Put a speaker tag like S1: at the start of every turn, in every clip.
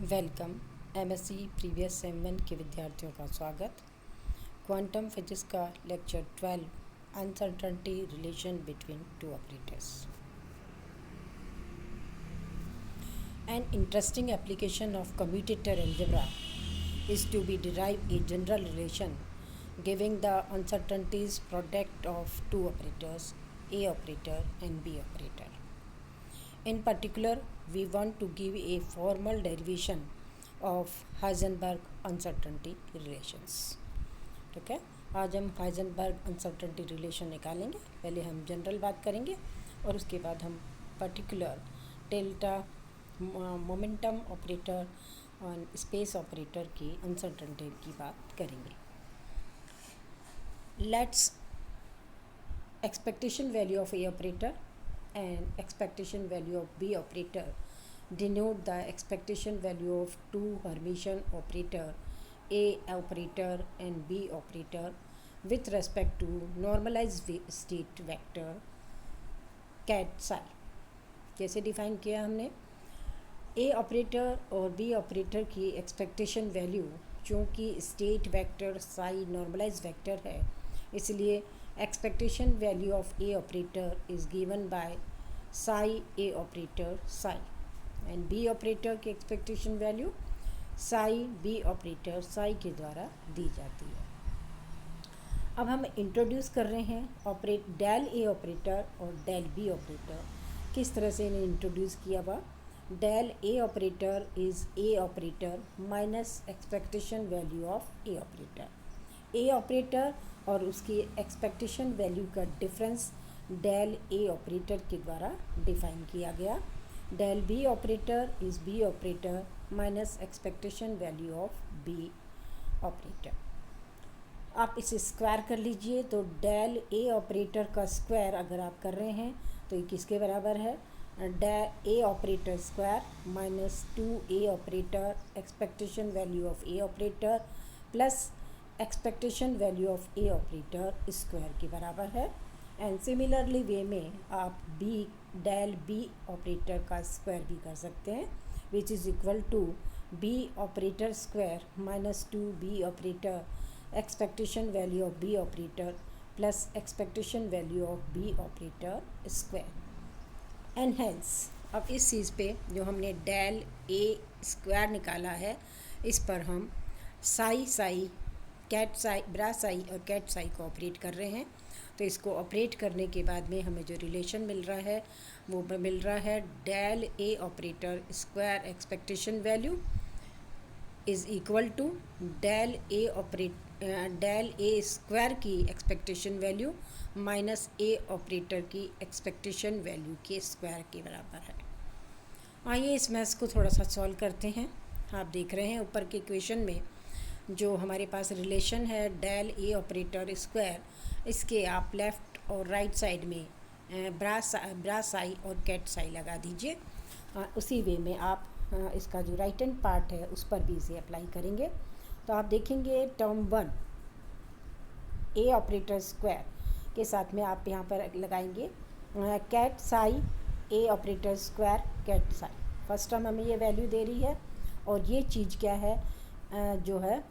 S1: Welcome. MSc previous same 1 के विद्यार्थियों का स्वागत। क्वांटम फिजिक्स का lecture 12 uncertainty relation between two operators. An interesting application of commutator algebra is to be derive a general relation giving the uncertainties product of two operators, A operator and B operator. In particular, we want to give a formal derivation of Heisenberg uncertainty relations. ठीक है, आज हम Heisenberg uncertainty relation निकालेंगे। पहले हम general बात करेंगे और उसके बाद हम पर्टिकुलर डेल्टा मोमेंटम ऑपरेटर और स्पेस ऑपरेटर की अनसर्टेनिटी की बात करेंगे। Let's expectation value of A operator and expectation value of B operator denote the expectation value of two Hermitian operator A operator and B operator with respect to normalized state vector cat psi। कैसे define किया हमने? A operator और B operator की expectation value चूँकि state vector psi normalize vector है, इसलिए expectation value of A operator is given by psi A operator psi and B operator की expectation value psi B operator psi के द्वारा दी जाती है। अब हम इंट्रोड्यूस कर रहे हैं डेल A ऑपरेटर और डेल B ऑपरेटर। किस तरह से इन्हें इंट्रोड्यूस किया हुआ? Del A operator is A operator minus expectation value of A operator. A operator और उसकी एक्सपेक्टेशन वैल्यू का डिफरेंस डेल ए ऑपरेटर के द्वारा डिफाइन किया गया। Del B operator is B operator minus expectation value of B operator. आप इसे square कर लीजिए तो डेल ए ऑपरेटर का स्क्वायर अगर आप कर रहे हैं तो ये किसके बराबर है? Del A operator square minus 2A operator expectation value of A operator plus expectation value of A operator square के बराबर है। एंड सिमिलरली वे में आप बी डेल बी ऑपरेटर का स्क्वायर भी कर सकते हैं, which is equal to B operator square minus 2B operator expectation value of B operator plus expectation value of B operator square. And hence अब इस चीज़ पे जो हमने डेल ए स्क्वायर निकाला है, इस पर हम साई कैट साई ब्रा साई और कैट साई को ऑपरेट कर रहे हैं। तो इसको ऑपरेट करने के बाद में हमें जो रिलेशन मिल रहा है वो मिल रहा है del A operator square expectation value is equal to del A square की expectation value minus A operator की एक्सपेक्टेशन वैल्यू के स्क्वायर के बराबर है। आइए इस मैथ्स को थोड़ा सा सॉल्व करते हैं। आप देख रहे हैं ऊपर के इक्वेशन में जो हमारे पास रिलेशन है डेल ए ऑपरेटर स्क्वायर, इसके आप लेफ़्ट और राइट साइड में ब्रा साई और कैट साई लगा दीजिए। उसी वे में आप इसका जो राइट हैंड पार्ट है उस पर भी इसे अप्लाई करेंगे। तो आप देखेंगे टर्म 1 ए ऑपरेटर स्क्वायर के साथ में आप यहाँ पर लगाएंगे ket psi A operator square ket psi. First term हमें ये वैल्यू दे रही है और ये चीज़ क्या है? जो है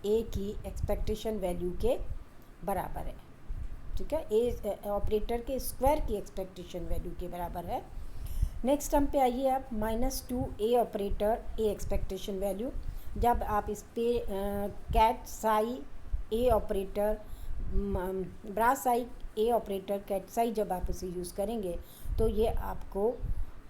S1: ए की एक्सपेक्टेशन वैल्यू के बराबर है। ठीक है, ए ऑपरेटर के स्क्वायर की एक्सपेक्टेशन वैल्यू के बराबर है। नेक्स्ट टर्म पे आइए आप -2A ऑपरेटर ए एक्सपेक्टेशन वैल्यू। जब आप इस पे cat psi A operator bra Sai A operator ket Sai जब आप उसे यूज़ करेंगे तो ये आपको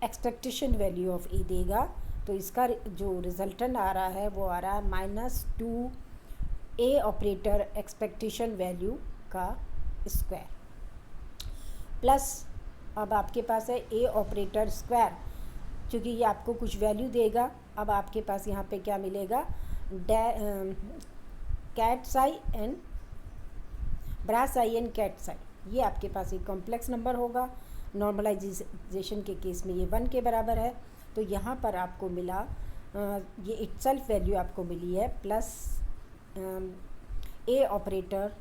S1: एक्सपेक्टेशन वैल्यू ऑफ ए देगा। तो इसका जो रिजल्टेंट आ रहा है वो आ रहा है -2A ऑपरेटर एक्सपेक्टेशन वैल्यू का स्क्वायर प्लस अब आपके पास है ए ऑपरेटर स्क्वायर, क्योंकि ये आपको कुछ वैल्यू देगा। अब आपके पास यहाँ पे क्या मिलेगा? Ket psi and bra psi and ket psi, ये आपके पास एक कॉम्प्लेक्स नंबर होगा। नॉर्मलाइजेशन के केस में ये 1 के बराबर है। तो यहाँ पर आपको मिला ये इटसेल्फ वैल्यू आपको मिली है प्लस ए ऑपरेटर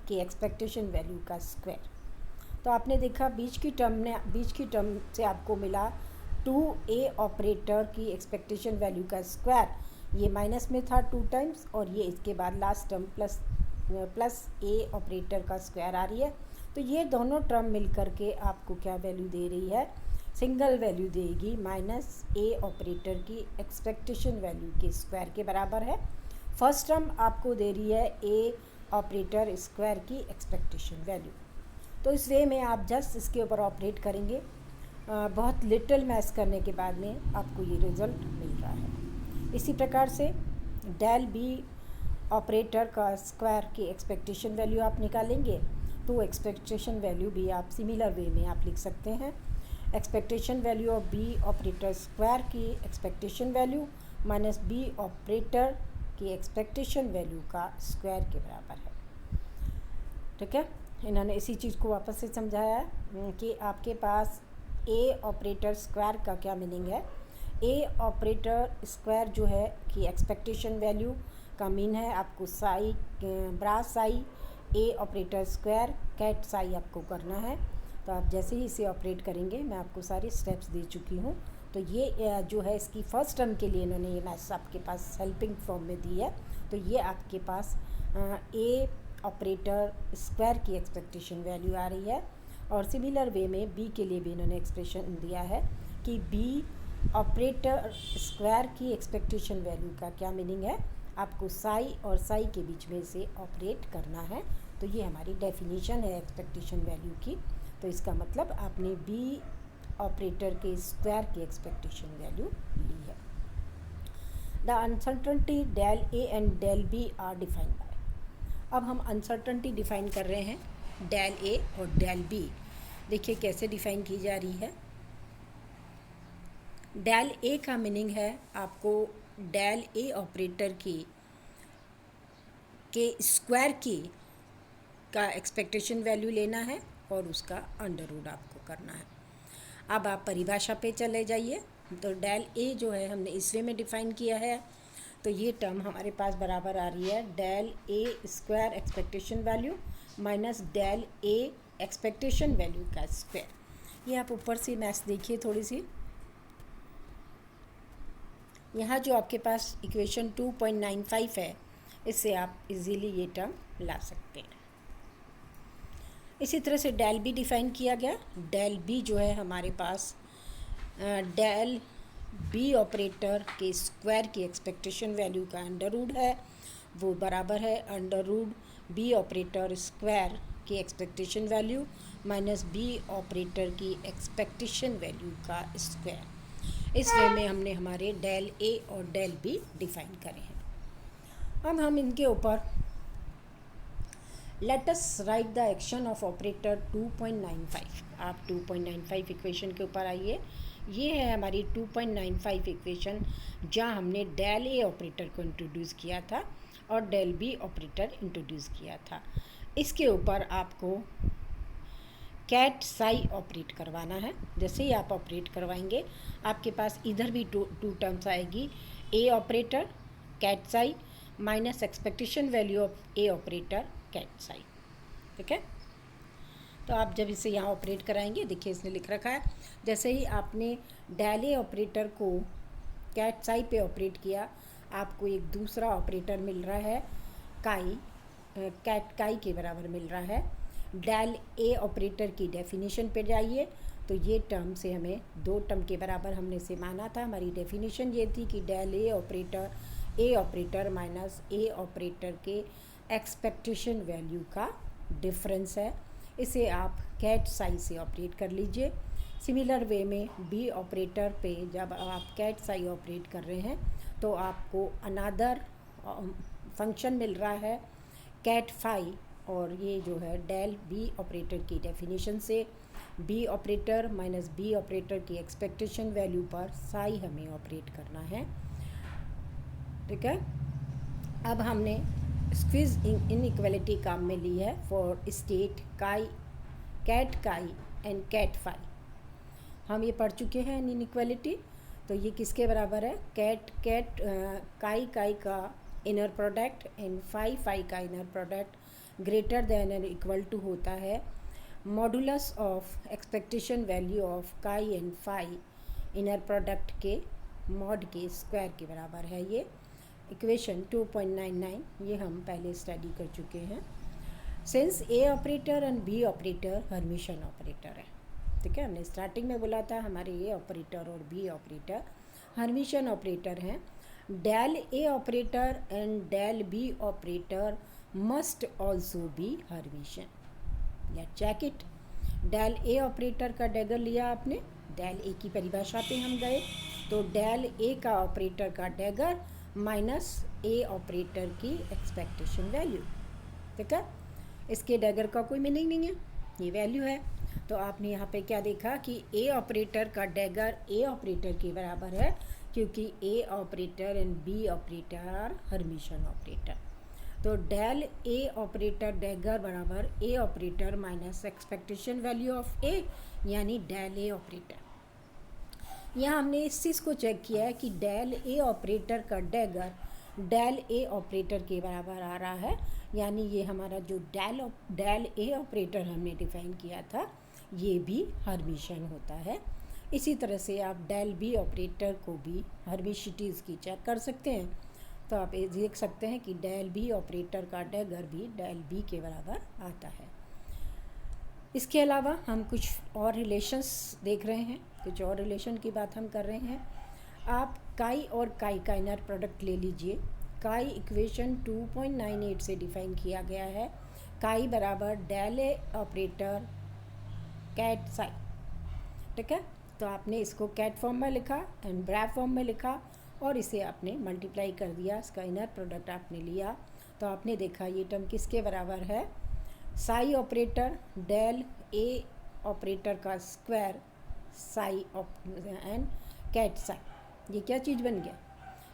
S1: की एक्सपेक्टेशन वैल्यू का स्क्वायर। तो आपने देखा बीच की टर्म से आपको मिला 2a ऑपरेटर की एक्सपेक्टेशन वैल्यू का स्क्वायर, ये माइनस में था 2 टाइम्स, और ये इसके बाद लास्ट टर्म प्लस ए ऑपरेटर का स्क्वायर आ रही है। तो ये दोनों टर्म मिल करके आपको क्या वैल्यू दे रही है, सिंगल वैल्यू देगी, माइनस ए ऑपरेटर की एक्सपेक्टेशन वैल्यू के स्क्वायर के बराबर है। फर्स्ट टर्म आपको दे रही है ए ऑपरेटर स्क्वायर की एक्सपेक्टेशन वैल्यू। तो इस वे में आप जस्ट इसके ऊपर ऑपरेट करेंगे, बहुत लिटिल मैथ्स करने के बाद में आपको ये रिज़ल्ट मिल रहा है। इसी प्रकार से डेल बी ऑपरेटर का स्क्वायर की एक्सपेक्टेशन वैल्यू आप निकालेंगे, तो एक्सपेक्टेशन वैल्यू भी आप सिमिलर वे में आप लिख सकते हैं। Expectation value of B operator square की expectation value minus B operator की एक्सपेक्टेशन वैल्यू का स्क्वायर के बराबर है। ठीक है, इन्होंने इसी चीज़ को वापस से समझाया है कि आपके पास ए ऑपरेटर स्क्वायर का क्या मीनिंग है। ए ऑपरेटर स्क्वायर जो है कि एक्सपेक्टेशन वैल्यू का मीन है आपको Sai brass Sai A operator square ket Sai आपको करना है। तो आप जैसे ही इसे ऑपरेट करेंगे, मैं आपको सारे स्टेप्स दे चुकी हूँ। तो ये जो है इसकी फर्स्ट टर्म के लिए इन्होंने ये मैथ्स आपके पास हेल्पिंग फॉर्म में दी है। तो ये आपके पास ए ऑपरेटर स्क्वायर की एक्सपेक्टेशन वैल्यू आ रही है। और सिमिलर वे में बी के लिए भी इन्होंने एक्सप्रेशन दिया है कि बी ऑपरेटर स्क्वायर की एक्सपेक्टेशन वैल्यू का क्या मीनिंग है, आपको साई और साई के बीच में से ऑपरेट करना है। तो ये हमारी डेफिनेशन है एक्सपेक्टेशन वैल्यू की। तो इसका मतलब आपने बी ऑपरेटर के स्क्वायर की एक्सपेक्टेशन वैल्यू ली है। The uncertainty del A and del B are defined by. अब हम अनसर्टनिटी डिफाइन कर रहे हैं डेल ए और डेल बी। देखिए कैसे डिफाइन की जा रही है। डेल ए का मीनिंग है आपको डेल ए ऑपरेटर के स्क्वायर की का एक्सपेक्टेशन वैल्यू लेना है और उसका अंडर रूट आपको करना है। अब आप परिभाषा पे चले जाइए। तो डेल ए जो है हमने इस वे में डिफाइन किया है। तो ये टर्म हमारे पास बराबर आ रही है del A square expectation value minus del A expectation value का स्क्वायर। ये आप ऊपर से मैथ्स देखिए थोड़ी सी। यहाँ जो आपके पास इक्वेशन 2.95 है, इससे आप इजीली ये टर्म ला सकते हैं। इसी तरह से डेल बी डिफाइन किया गया। डेल बी जो है हमारे पास डेल बी ऑपरेटर के स्क्वायर की एक्सपेक्टेशन वैल्यू का अंडर रूट है, वो बराबर है under root B operator square की expectation value minus B operator की एक्सपेक्टेशन वैल्यू का स्क्वायर। इस वे में हमने हमारे डेल ए और डेल बी डिफाइन करे हैं। अब हम इनके ऊपर let us right the action of operator 2.95। आप 2.95 इक्वेशन के ऊपर आइए। ये है हमारी 2.95 इक्वेशन, जहाँ हमने डेल ए ऑपरेटर को इंट्रोड्यूस किया था और डेल बी ऑपरेटर इंट्रोड्यूस किया था। इसके ऊपर आपको कैट साई ऑपरेट करवाना है। जैसे ही आप ऑपरेट करवाएंगे, आपके पास इधर भी टू टर्म्स आएगी, A operator ket psi minus expectation value of A operator ket psi. ठीक है, तो आप जब इसे यहाँ ऑपरेट कराएंगे, देखिए इसने लिख रखा है, जैसे ही आपने डेल ए ऑपरेटर को कैट साई पे ऑपरेट किया, आपको एक दूसरा ऑपरेटर मिल रहा है काई, कैट काई के बराबर मिल रहा है। डेल ए ऑपरेटर की डेफिनेशन पे जाइए, तो ये टर्म से हमें दो टर्म के बराबर हमने इसे माना था। हमारी डेफिनेशन ये थी कि del A operator minus A operator के एक्सपेक्टेशन वैल्यू का डिफरेंस है। इसे आप कैट साई से ऑपरेट कर लीजिए। सिमिलर वे में बी ऑपरेटर पे जब आप कैट साई ऑपरेट कर रहे हैं, तो आपको अनदर फंक्शन मिल रहा है कैट फाई, और ये जो है डेल बी ऑपरेटर की डेफिनेशन से B operator minus B operator की एक्सपेक्टेशन वैल्यू पर साई हमें ऑपरेट करना है। ठीक है, अब हमने स्क्विज इनइक्वालिटी काम में ली है फॉर स्टेट काई कैट काई एंड कैट फाई। हम ये पढ़ चुके हैं इनइक्वालिटी। तो ये किसके बराबर है, कैट काई का इनर प्रोडक्ट एंड फाई का inner product greater than and equal to होता है modulus of expectation value of chi and phi inner product के मॉड के स्क्वायर के बराबर है। ये इक्वेशन 2.99 ये हम पहले स्टडी कर चुके हैं। Since A operator and B operator Hermitian operator है, ठीक है, हमने स्टार्टिंग में बोला था हमारे ए ऑपरेटर और बी ऑपरेटर हर्मिशन ऑपरेटर हैं। Del A operator and del B operator must also be Hermitian. Let's check it. Del A operator का डैगर लिया आपने, डेल ए की परिभाषा पे हम गए, तो डेल ए का ऑपरेटर का डैगर माइनस ए ऑपरेटर की एक्सपेक्टेशन वैल्यू, ठीक है। इसके डैगर का कोई मीनिंग नहीं है, ये वैल्यू है। तो आपने यहाँ पे क्या देखा कि ए ऑपरेटर का डैगर ए ऑपरेटर के बराबर है, क्योंकि A operator and B operator are Hermitian operator. तो डेल ए ऑपरेटर डैगर बराबर A operator minus expectation value of A, यानी डेल ए ऑपरेटर। यहाँ हमने इस चीज़ को चेक किया है कि डेल ए ऑपरेटर का डैगर डेल ए ऑपरेटर के बराबर आ रहा है, यानी ये हमारा जो डेल ए ऑपरेटर हमने डिफाइन किया था ये भी हर्मिशन होता है। इसी तरह से आप डेल बी ऑपरेटर को भी हर्मिशिटीज़ की चेक कर सकते हैं। तो आप ये देख सकते हैं कि डेल बी ऑपरेटर का डैगर भी डेल बी के बराबर आता है। इसके अलावा हम कुछ और रिलेशंस देख रहे हैं, कुछ और रिलेशन की बात हम कर रहे हैं। आप काई और काई का इनर प्रोडक्ट ले लीजिए। काई इक्वेशन 2.98 से डिफाइन किया गया है। काई बराबर del A operator ket psi, ठीक है। तो आपने इसको कैट फॉर्म में लिखा एंड ब्रैफ फॉर्म में लिखा और इसे आपने मल्टीप्लाई कर दिया, इसका इनर प्रोडक्ट आपने लिया। तो आपने देखा ये टर्म किसके बराबर है, psi operator del A operator का square psi and ket psi. ये क्या चीज़ बन गया,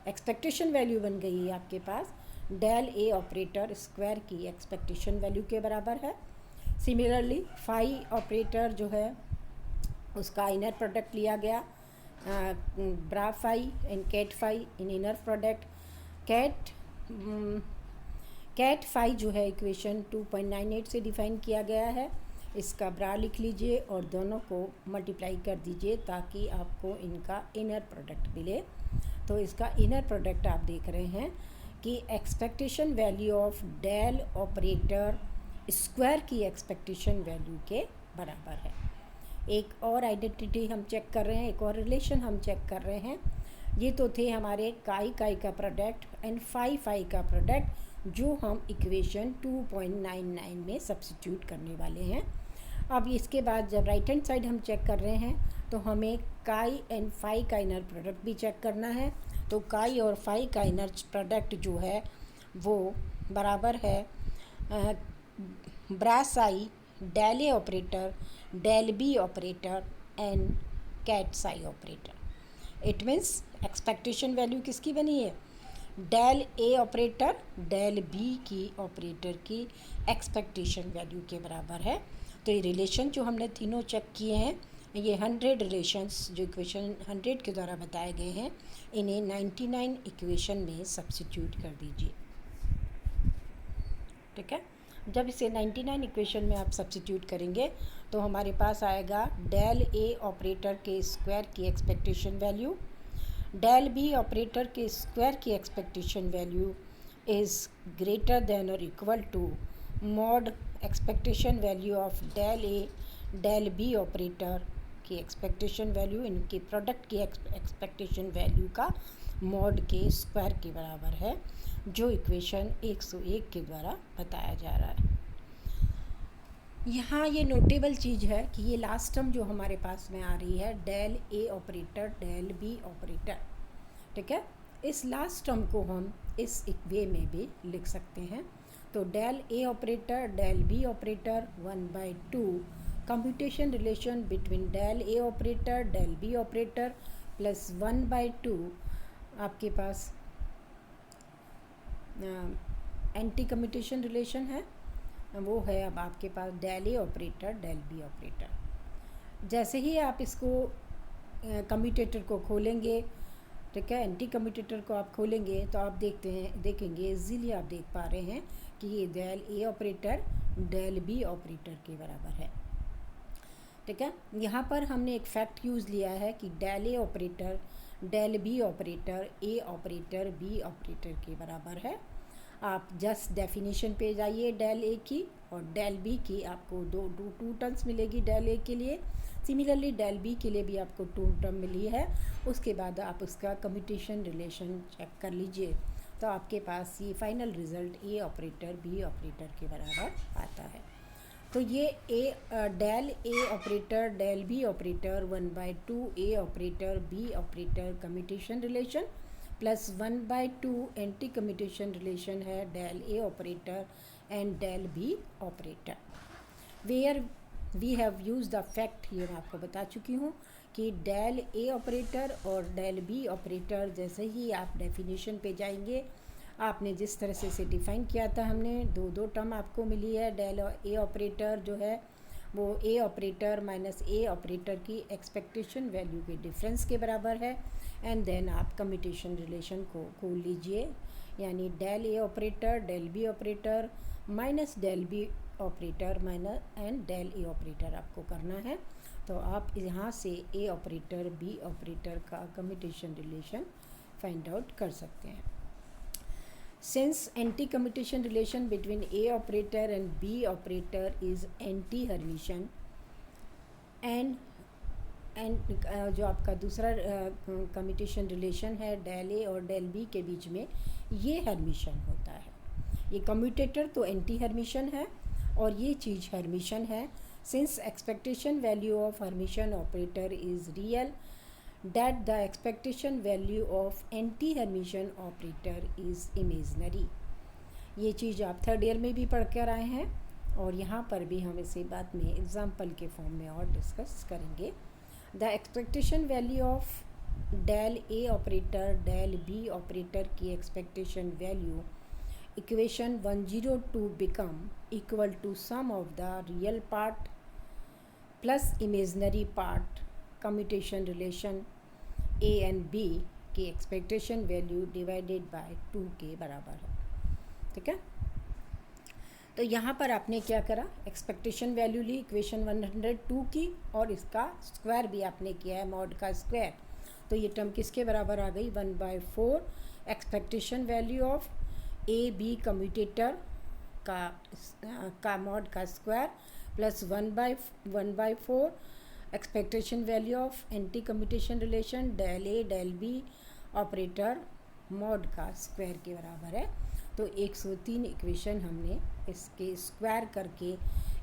S1: एक्सपेक्टेशन वैल्यू बन गई है आपके पास। डेल ए ऑपरेटर स्क्वायर की एक्सपेक्टेशन वैल्यू के बराबर है। सिमिलरली फाई ऑपरेटर जो है उसका इनर प्रोडक्ट लिया गया, bra phi and ket phi in inner product. Ket phi जो है इक्वेशन 2.98 से डिफाइन किया गया है, इसका ब्रा लिख लीजिए और दोनों को मल्टीप्लाई कर दीजिए ताकि आपको इनका इनर प्रोडक्ट मिले। तो इसका इनर प्रोडक्ट आप देख रहे हैं कि expectation value of del operator square की एक्सपेक्टेशन वैल्यू के बराबर है। एक और आइडेंटिटी हम चेक कर रहे हैं, एक और रिलेशन हम चेक कर रहे हैं। ये तो थे हमारे काई काई का प्रोडक्ट एंड फाई फाई का प्रोडक्ट, जो हम इक्वेशन 2.99 में सब्स्टिट्यूट करने वाले हैं। अब इसके बाद जब राइट हैंड साइड हम चेक कर रहे हैं तो हमें काई एंड फाई का इनर प्रोडक्ट भी चेक करना है। तो काई और फाई का इनर प्रोडक्ट जो है वो बराबर है bra psi del A operator del B operator and ket psi operator. It means expectation value किसकी बनी है, del A operator del B की ऑपरेटर की एक्सपेक्टेशन वैल्यू के बराबर है। तो ये रिलेशन जो हमने तीनों चेक किए हैं, ये 100 रिलेशंस जो इक्वेशन 100 के द्वारा बताए गए हैं, इन्हें 99 इक्वेशन में सब्स्टिट्यूट कर दीजिए, ठीक है। जब इसे 99 इक्वेशन में आप सब्स्टिट्यूट करेंगे तो हमारे पास आएगा डेल ए ऑपरेटर के स्क्वायर की expectation value, del B operator के स्क्वायर की expectation value is greater than और equal to mod expectation value of del A del B operator की एक्सपेक्टेशन वैल्यू, इनके प्रोडक्ट की एक्सपेक्टेशन वैल्यू का mod के स्क्वायर के बराबर है, जो इक्वेशन 101 के द्वारा बताया जा रहा है। यहाँ ये नोटेबल चीज़ है कि ये लास्ट टर्म जो हमारे पास में आ रही है del A operator del B operator, ठीक है। इस लास्ट टर्म को हम इस वे में भी लिख सकते हैं। तो del A operator del B operator 1/2 computation relation between del A operator del B operator plus 1/2 आपके पास एंटी कम्यूटेशन रिलेशन है, वो है अब आपके पास del A operator del B operator. जैसे ही आप इसको कम्यूटेटर को खोलेंगे, ठीक है, एंटी कम्यूटेटर को आप खोलेंगे तो आप देखेंगे इजीली आप देख पा रहे हैं कि ये del A operator del B operator के बराबर है। ठीक है। यहाँ पर हमने एक फैक्ट यूज़ लिया है कि del A operator del B operator A operator B operator के बराबर है। आप जस्ट डेफिनेशन पे जाइए डेल ए की, और डेल बी की आपको टू टर्म्स मिलेगी डेल ए के लिए। सिमिलरली डेल बी के लिए भी आपको टू टर्म मिली है। उसके बाद आप उसका कम्यूटेशन रिलेशन चेक कर लीजिए, तो आपके पास ये final result A operator B operator के बराबर आता है। तो ये del A operator del B operator 1/2 A operator B operator commutation relation plus 1/2 anti commutation relation है del A operator and del B operator. Where we have use the fact, ये मैं आपको बता चुकी हूँ कि डेल ए ऑपरेटर और del B operator, जैसे ही आप डेफिनेशन पे जाएंगे, आपने जिस तरह से इसे डिफ़ाइन किया था, हमने दो टर्म आपको मिली है। डेल ए ऑपरेटर जो है वो A operator minus A operator की एक्सपेक्टेशन वैल्यू के डिफरेंस के बराबर है। एंड देन आप कम्यूटेशन रिलेशन को खोल लीजिए, यानी del A operator del B operator minus del B operator minus and del A operator आपको करना है। तो आप यहाँ से ए ऑपरेटर बी ऑपरेटर का कम्यूटेशन रिलेशन फाइंड आउट कर सकते हैं। Since anti-commutation relation between A operator and B operator is anti-Hermitian and जो आपका दूसरा कम्यूटेशन रिलेशन है डेल ए और डेल बी के बीच में, ये हर्मिशन होता है। ये कम्यूटेटर तो एंटी हर्मिशन है और ये चीज़ हर्मिशन है। Since expectation value of Hermitian operator is real, that the expectation value of anti-Hermitian operator is imaginary। ये चीज़ आप थर्ड ईयर में भी पढ़ कर आए हैं और यहाँ पर भी हम इसे बाद में एग्जाम्पल के फॉर्म में और डिस्कस करेंगे। The expectation value of del A operator del B operator की expectation value equation 102 become equal to sum of the real part plus imaginary part commutation relation A and B की expectation value divided by 2 के बराबर है। ठीक है, तो यहाँ पर आपने क्या करा, एक्सपेक्टेशन वैल्यू ली इक्वेशन 102 की, और इसका स्क्वायर भी आपने किया है, मॉड का स्क्वायर। तो ये टर्म किसके बराबर आ गई, 1/4 expectation value of A B commutator का मॉड का square plus 1/4 expectation value of anti commutation relation del A del B operator mod का स्क्वायर के बराबर है। तो 103 इक्वेशन हमने इसके स्क्वायर करके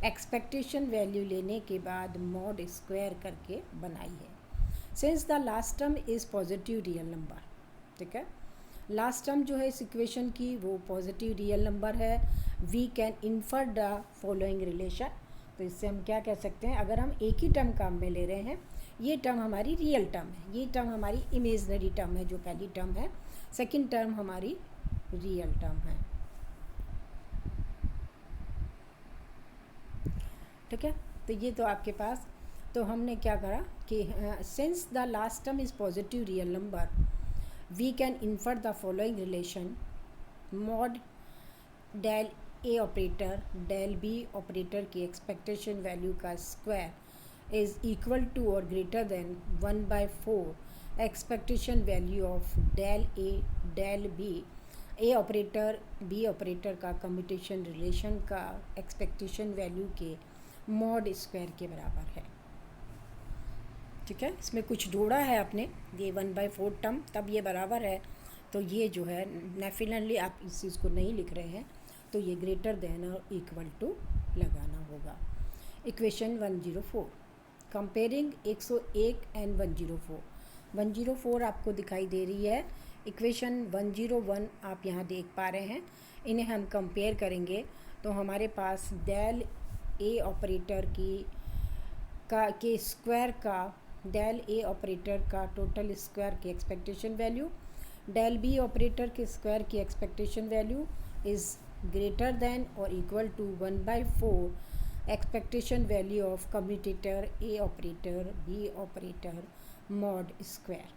S1: एक्सपेक्टेशन वैल्यू लेने के बाद मॉड स्क्वायर करके बनाई है। Since the last term is positive real number, ठीक है, लास्ट टर्म जो है इस इक्वेशन की वो पॉजिटिव रियल नंबर है, we can infer the following relation. तो इससे हम क्या कह सकते हैं, अगर हम एक ही टर्म काम में ले रहे हैं, ये टर्म हमारी रियल टर्म है, ये टर्म हमारी इमेजनरी टर्म है जो पहली टर्म है, सेकंड टर्म हमारी रियल टर्म है। ठीक है, तो ये तो आपके पास, तो हमने क्या करा कि since the last term is positive real number we can infer the following relation mod del A operator del B operator की एक्सपेक्टेशन वैल्यू का स्क्वायर इज़ इक्वल टू और greater than 1/4 expectation value of del A del B, A operator B operator का commutation relation का expectation value के mod square के बराबर है। ठीक है, इसमें कुछ जोड़ा है आपने, ये 1/4 टर्म तब ये बराबर है, तो ये जो है डेफिनेटली आप इस चीज़ को नहीं लिख रहे हैं, तो ये ग्रेटर देन और इक्वल टू लगाना होगा। इक्वेशन 104 कंपेयरिंग 101 एंड 104 आपको दिखाई दे रही है। इक्वेशन 101 आप यहाँ देख पा रहे हैं, इन्हें हम कंपेयर करेंगे तो हमारे पास डेल ए ऑपरेटर के स्क्वायर का, डेल ए ऑपरेटर का टोटल स्क्वायर की expectation value, del B operator के स्क्वायर की expectation value is greater than और equal to 1/4 expectation value of commutator A operator B operator mod square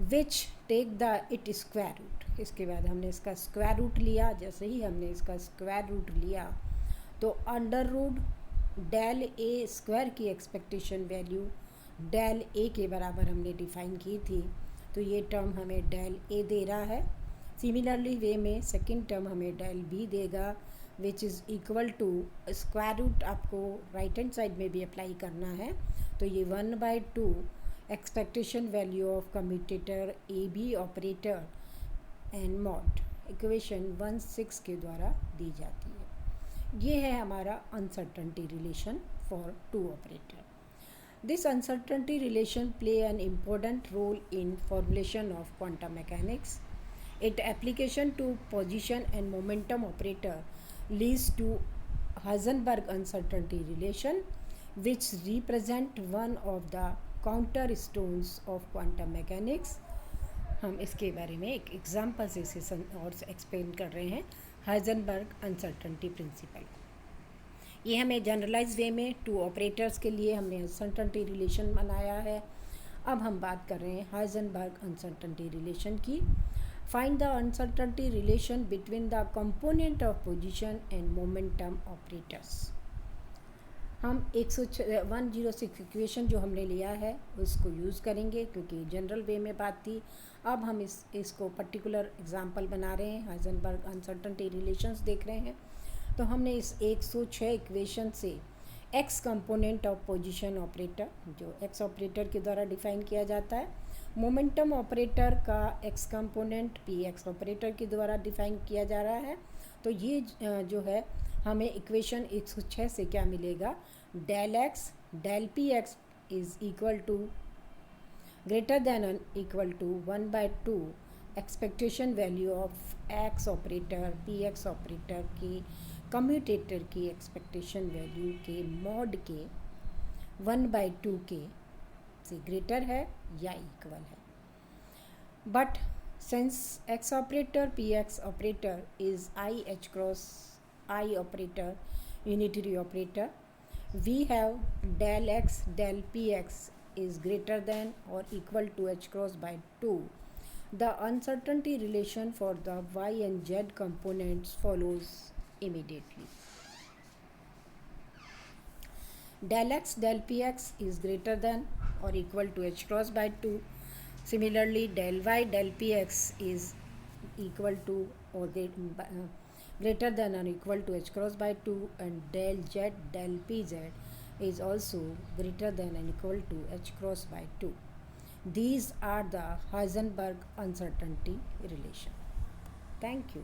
S1: which take the it square root. इसके बाद हमने इसका square root लिया, जैसे ही हमने इसका स्क्वायर रूट लिया तो under root del A square की एक्सपेक्टेशन वैल्यू डेल ए के बराबर हमने डिफाइन की थी, तो ये टर्म हमें डेल ए दे रहा है। सिमिलरली वे में सेकंड टर्म हमें डेल बी देगा which is equal to square root, आपको राइट हैंड साइड में भी अप्लाई करना है, तो ये 1/2 expectation value of commutator A B operator and mod equation 1/6 के द्वारा दी जाती है। ये है हमारा uncertainty relation for two operator. This uncertainty relation play an important role in formulation of quantum mechanics. Its application to position and momentum operator leads to Heisenberg uncertainty relation, which represent one of the cornerstones of quantum mechanics. हम इसके बारे में एक example से और explain कर रहे हैं हाइजेनबर्ग अनसर्टेनिटी प्रिंसिपल। ये हमें जनरलाइज वे में टू ऑपरेटर्स के लिए हमने अनसर्टेनिटी रिलेशन बनाया है। अब हम बात कर रहे हैं हाइजेनबर्ग अनसर्टेनिटी रिलेशन की। Find the uncertainty relation between the component of position and momentum operators. हम 106 इक्वेशन जो हमने लिया है उसको यूज़ करेंगे क्योंकि जनरल वे में बात थी। अब हम इसको पर्टिकुलर एग्जांपल बना रहे हैं, हाइजेनबर्ग अनसर्टेनिटी रिलेशंस देख रहे हैं। तो हमने इस 106 इक्वेशन से x component of position operator, जो एक्स ऑपरेटर के द्वारा डिफाइन किया जाता है, मोमेंटम ऑपरेटर का x component P X operator के द्वारा डिफाइन किया जा रहा है। तो ये जो है हमें इक्वेशन 106 से क्या मिलेगा, del X del P X is equal to greater than an equal to 1/2 expectation value of X operator P X operator की कम्यूटेटर की एक्सपेक्टेशन वैल्यू के मॉड के 1/2 के से ग्रेटर है या इक्वल है। But since X operator P X operator is i h cross i operator unitary operator, we have del X del P X is greater than or equal to h cross by 2, the uncertainty relation for the y and z components follows immediately. Del x del px is greater than or equal to h cross by 2. Similarly, del y del px is equal to or greater than or equal to h cross by 2, and del z del pz is also greater than and equal to h cross by 2. These are the Heisenberg uncertainty relation. Thank you.